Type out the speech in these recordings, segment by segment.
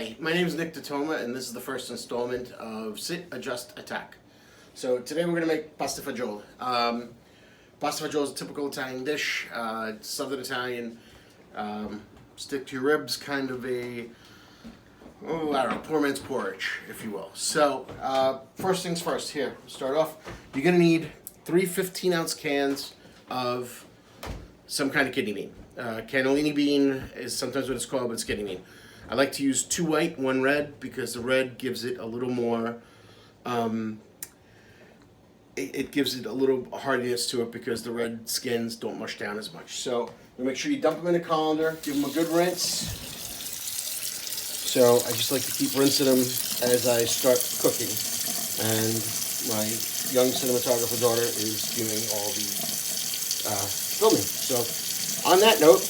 Hi, my name is Nick Tatoma, and this is the first installment of Sit, Adjust, Attack. So today we're going to make pasta fagioli. Pasta fagioli is a typical Italian dish. It's Southern Italian, stick to your ribs, kind of a, I don't know, poor man's porridge, if you will. So first things first, here, start off. You're going to need 3 15-ounce cans of some kind of kidney bean. Cannellini bean is sometimes what it's called, but it's kidney bean. I like to use 2 white, 1 red, because the red gives it a little more, it gives it a little hardiness to it because the red skins don't mush down as much. So make sure you dump them in a colander, give them a good rinse. So I just like to keep rinsing them as I start cooking. And my young cinematographer daughter is doing all the filming. So on that note,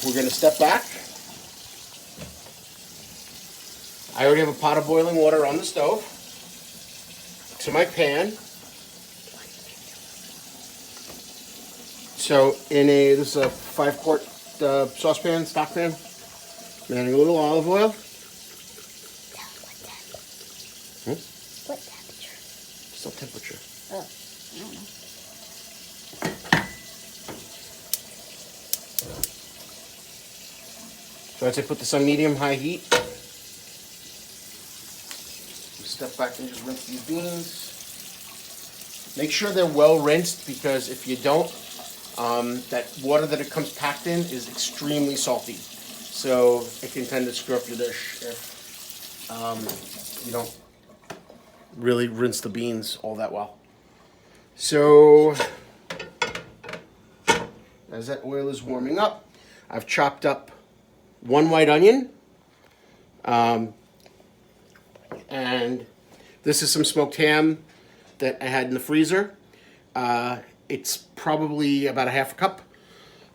we're going to step back. I already have a pot of boiling water on the stove. To my pan. So this is a 5-quart saucepan, stock pan. I'm adding a little olive oil. What temperature? Still temperature. Oh, I don't know. So I'd say put this on medium-high heat. Step back and just rinse these beans. Make sure they're well rinsed, because if you don't, that water that it comes packed in is extremely salty. So it can tend to screw up your dish if you don't really rinse the beans all that well. So as that oil is warming up, I've chopped up 1 white onion. And this is some smoked ham that I had in the freezer. It's probably about a half a cup.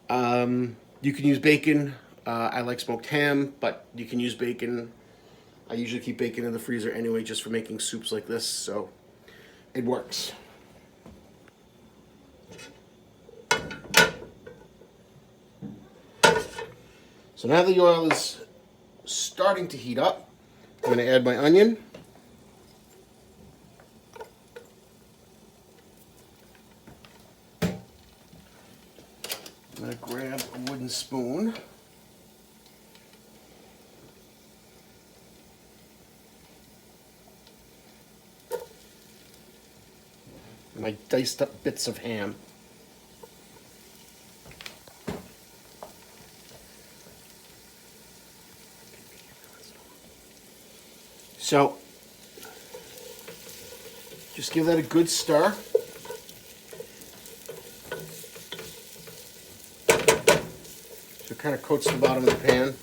You can use bacon. I like smoked ham, but you can use bacon. I usually keep bacon in the freezer anyway, just for making soups like this, so it works. So now the oil is starting to heat up. I'm going to add my onion. I'm going to grab a wooden spoon. My diced up bits of ham. So, just give that a good stir. So it kind of coats the bottom of the pan.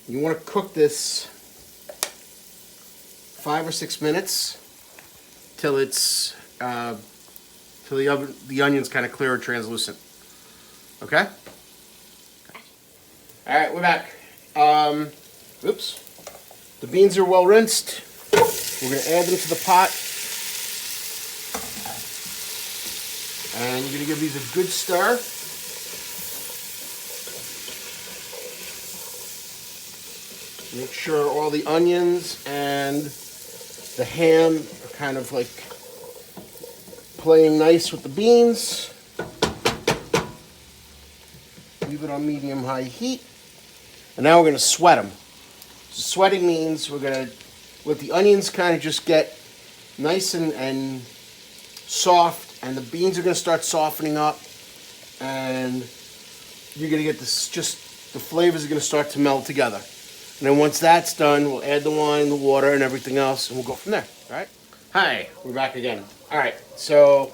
You want to cook this 5 or 6 minutes till it's till the onion's kind of clear or translucent. Okay? All right, we're back. Oops. The beans are well rinsed. We're going to add them to the pot. And you're going to give these a good stir. Make sure all the onions and the ham are kind of like playing nice with the beans. Leave it on medium-high heat. And now we're going to sweat them. So sweating means we're going to let the onions kind of just get nice and soft, and the beans are going to start softening up, and you're going to get this, just the flavors are going to start to meld together. And then once that's done, we'll add the wine, the water, and everything else, and we'll go from there. All right? Hi, we're back again. All right, so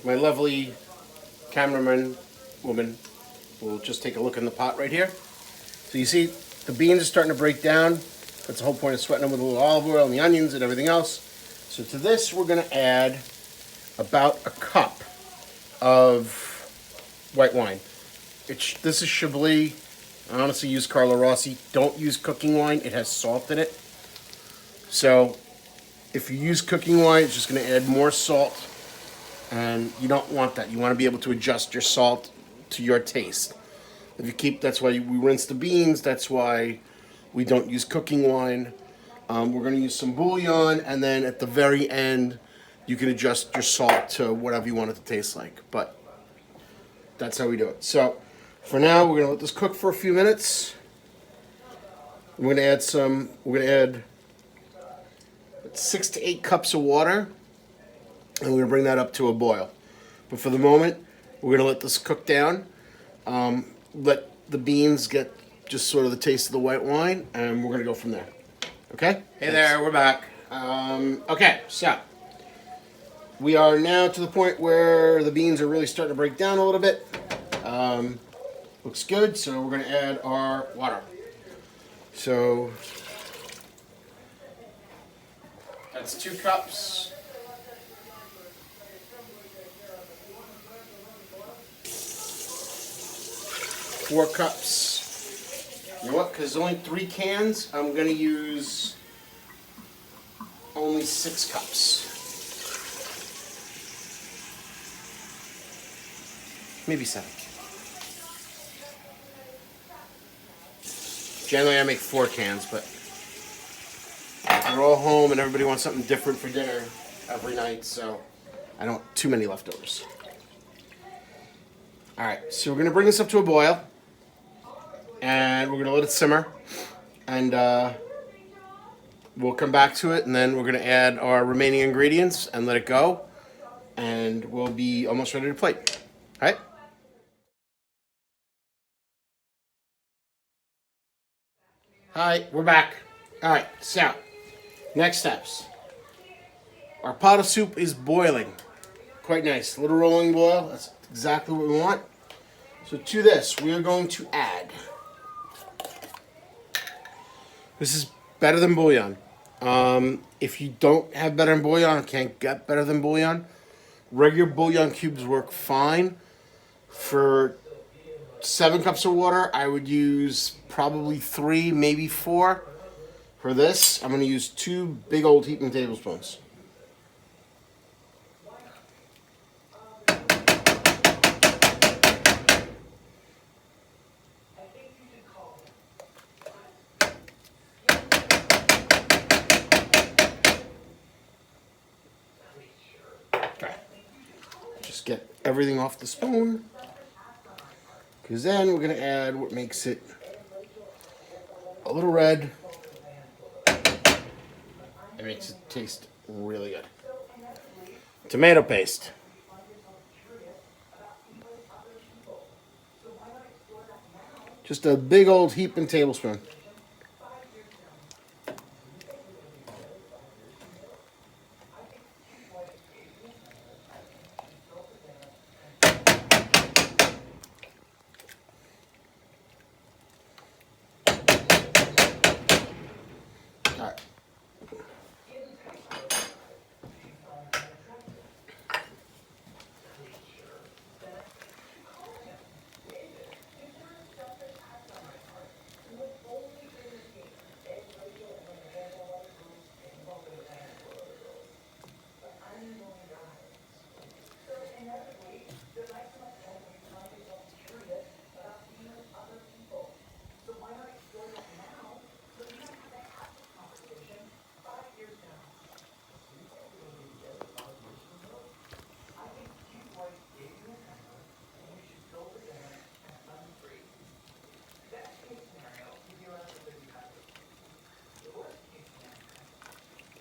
my lovely cameraman woman will just take a look in the pot right here. So you see, the beans are starting to break down. That's the whole point of sweating them with a little olive oil and the onions and everything else. So to this, we're going to add about a cup of white wine. This is Chablis. I honestly use Carlo Rossi. Don't use cooking wine. It has salt in it. So if you use cooking wine, it's just going to add more salt. And you don't want that. You want to be able to adjust your salt to your taste. If you keep, that's why we rinse the beans. That's why we don't use cooking wine. We're going to use some bouillon, and then at the very end, you can adjust your salt to whatever you want it to taste like. But that's how we do it. So for now, we're going to let this cook for a few minutes. We're going to add 6 to 8 cups of water, and we're going to bring that up to a boil. But for the moment, we're going to let this cook down, let the beans get just sort of the taste of the white wine, and we're going to go from there. Okay? Hey there, we're back. Okay, so we are now to the point where the beans are really starting to break down a little bit. Looks good, so we're going to add our water. So that's 2 cups. Four cups. You know what? Because only 3 cans, I'm going to use only 6 cups. Maybe 7. Generally, I make 4 cans, but we're all home and everybody wants something different for dinner every night, so I don't want too many leftovers. All right, so we're going to bring this up to a boil, and we're going to let it simmer, and we'll come back to it, and then we're going to add our remaining ingredients and let it go, and we'll be almost ready to plate. All right? Hi, we're back. All right, so next steps. Our pot of soup is boiling. Quite nice. A little rolling boil. That's exactly what we want. So to this, we are going to add. This is better than bouillon. If you don't have better than bouillon, can't get better than bouillon, regular bouillon cubes work fine. For 7 cups of water, I would use probably 3, maybe 4. For this, I'm going to use 2 big old heaping tablespoons. Okay. Just get everything off the spoon. Because then we're going to add what makes it a little red. It makes it taste really good. Tomato paste. Just a big old heaping tablespoon.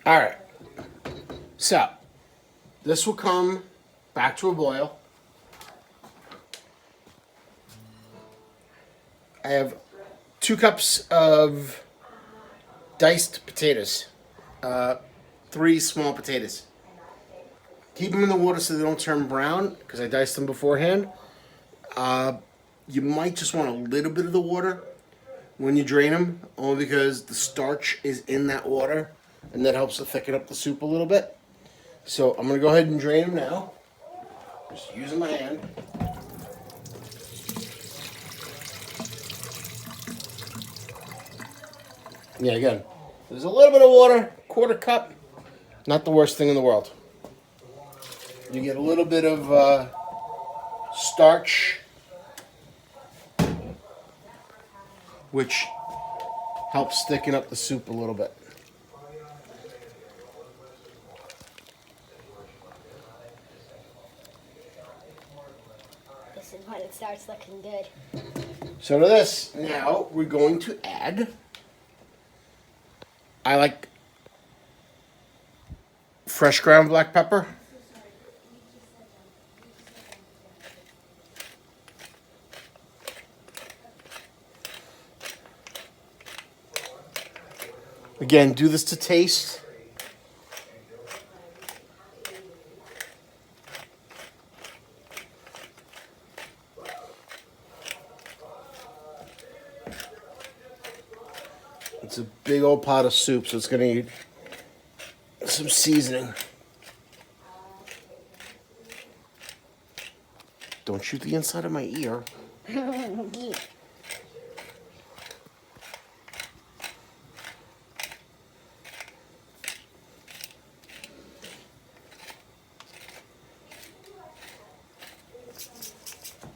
All right, so this will come back to a boil. I have 2 cups of diced potatoes, 3 small potatoes. Keep them in the water so they don't turn brown because I diced them beforehand. You might just want a little bit of the water when you drain them, only because the starch is in that water. And that helps to thicken up the soup a little bit. So I'm going to go ahead and drain them now. Just using my hand. Yeah, again, there's a little bit of water, 1/4 cup. Not the worst thing in the world. You get a little bit of starch which helps thicken up the soup a little bit. This is when it starts looking good. So to this, now we're going to add, I like fresh ground black pepper. Again, do this to taste. It's a big old pot of soup, so it's going to need some seasoning. Don't shoot the inside of my ear.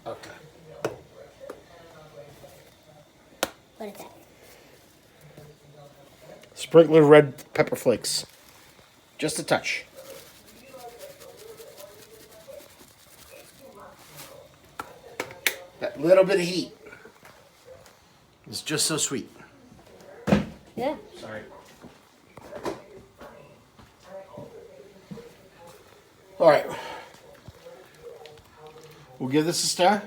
Okay. What is that? Sprinkle of red pepper flakes. Just a touch. That little bit of heat is just so sweet. Yeah. Sorry. All right. We'll give this a stir.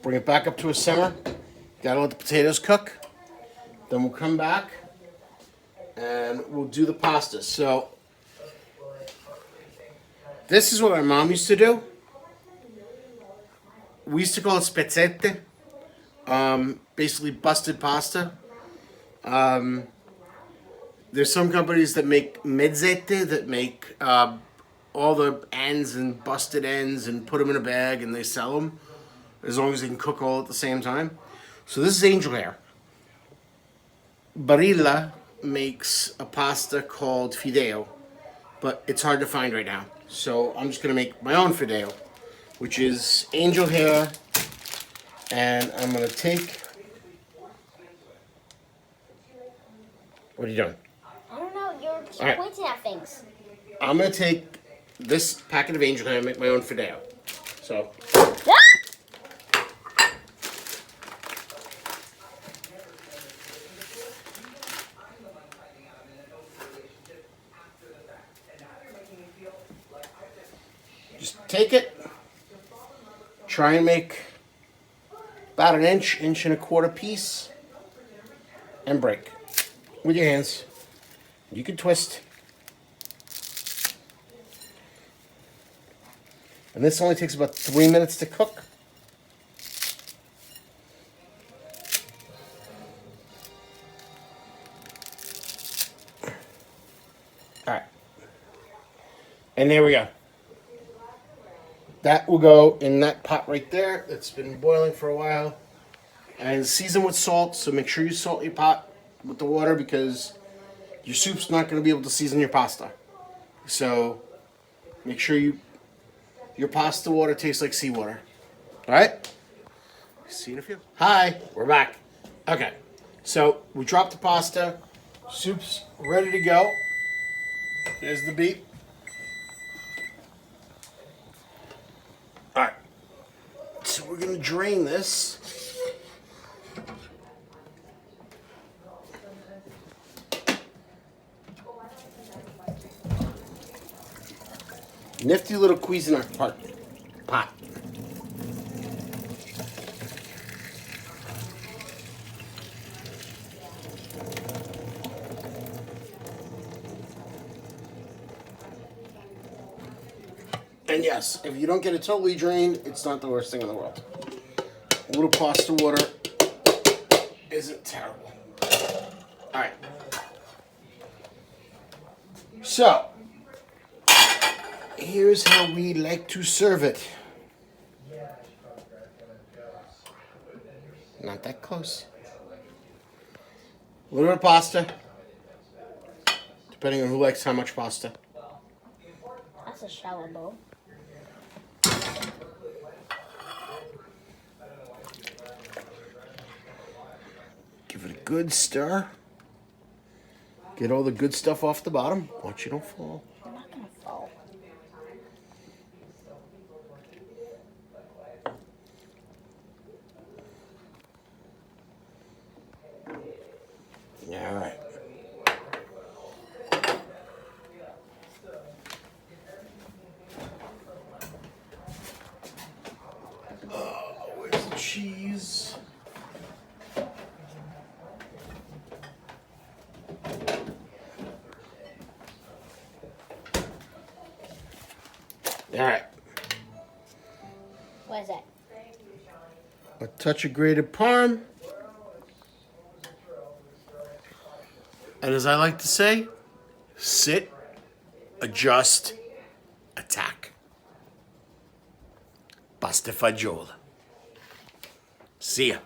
Bring it back up to a simmer. Gotta let the potatoes cook. Then we'll come back and we'll do the pasta. So this is what my mom used to do. We used to call it spezzette, basically busted pasta. There's some companies that make mezzette, that make all the ends and busted ends and put them in a bag and they sell them as long as they can cook all at the same time. So this is angel hair. Barilla makes a pasta called fideo, but it's hard to find right now. So I'm just gonna make my own fideo, which is angel hair, and I'm gonna take. What are you doing? I don't know. You're All right. pointing at things. I'm gonna take this packet of angel hair and make my own fideo. So. Ah! Just take it, try and make about an inch, inch and a quarter piece, and break with your hands. You can twist. And this only takes about 3 minutes to cook. All right. And there we go. That will go in that pot right there. It's been boiling for a while. And season with salt, so make sure you salt your pot with the water because your soup's not going to be able to season your pasta. So make sure your pasta water tastes like seawater. All right? See you in a few. Hi, we're back. Okay, so we dropped the pasta. Soup's ready to go. There's the beep. All right, so we're gonna drain this. Nifty little Cuisinart pot. And yes, if you don't get it totally drained, it's not the worst thing in the world. A little pasta water isn't terrible. All right. So, here's how we like to serve it. Not that close. A little bit of pasta, depending on who likes how much pasta. That's a shallow bowl. Give it a good stir. Get all the good stuff off the bottom. Watch you don't fall. I'm not gonna fall. All right. Where's the cheese? All right. What is that? A touch of grated parm. And as I like to say, sit, adjust, attack. Basta Fagioli. See ya.